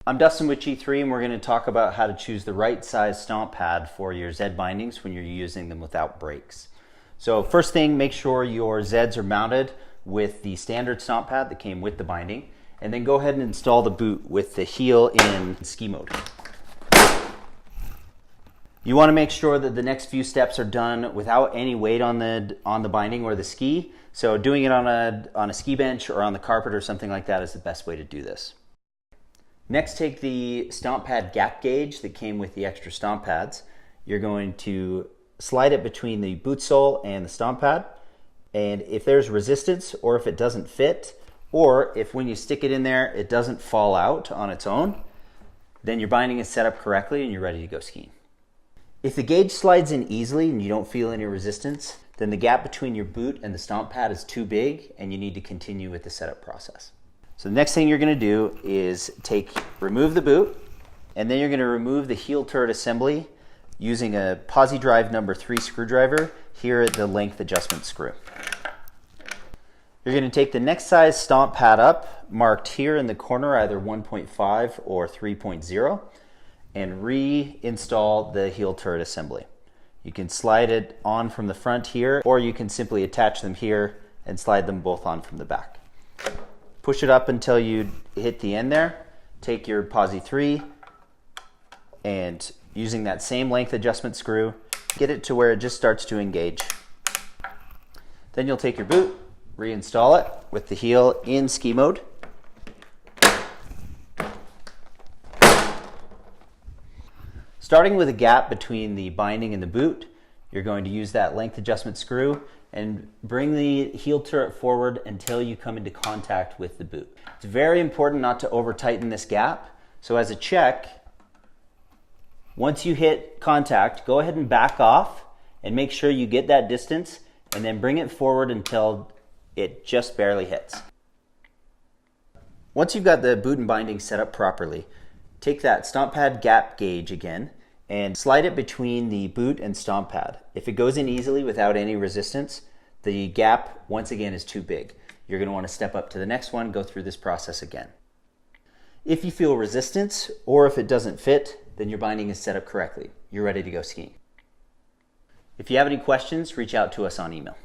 I'm Dustin with G3, and we're going to talk about how to choose the right size stomp pad for your ZED bindings when you're using them without brakes. So first thing, make sure your ZEDs are mounted with the standard stomp pad that came with the binding, and then go ahead and install the boot with the heel in ski mode. You want to make sure that the next few steps are done without any weight on the binding or the ski. So doing it on a ski bench or on the carpet or something like that is the best way to do this. Next, take the stomp pad gap gauge that came with the extra stomp pads. You're going to slide it between the boot sole and the stomp pad. And if there's resistance, or if it doesn't fit, or if when you stick it in there it doesn't fall out on its own, then your binding is set up correctly and you're ready to go skiing. If the gauge slides in easily and you don't feel any resistance, then the gap between your boot and the stomp pad is too big and you need to continue with the setup process. So the next thing you're going to do is remove the boot, and then you're going to remove the heel turret assembly using a posi drive number 3 screwdriver here at the length adjustment screw. You're going to take the next size stomp pad up, marked here in the corner, either 1.5 or 3.0, and reinstall the heel turret assembly. You can slide it on from the front here, or you can simply attach them here and slide them both on from the back. Push it up until you hit the end there. Take your posi 3 and using that same length adjustment screw, get it to where it just starts to engage. Then you'll take your boot, reinstall it with the heel in ski mode. Starting with a gap between the binding and the boot, you're going to use that length adjustment screw and bring the heel turret forward until you come into contact with the boot. It's very important not to over tighten this gap. So as a check, once you hit contact, go ahead and back off and make sure you get that distance, and then bring it forward until it just barely hits. Once you've got the boot and binding set up properly, take that stomp pad gap gauge again and slide it between the boot and stomp pad. If it goes in easily without any resistance, the gap once again is too big. You're going to want to step up to the next one, go through this process again. If you feel resistance, or if it doesn't fit, then your binding is set up correctly. You're ready to go skiing. If you have any questions, reach out to us on email.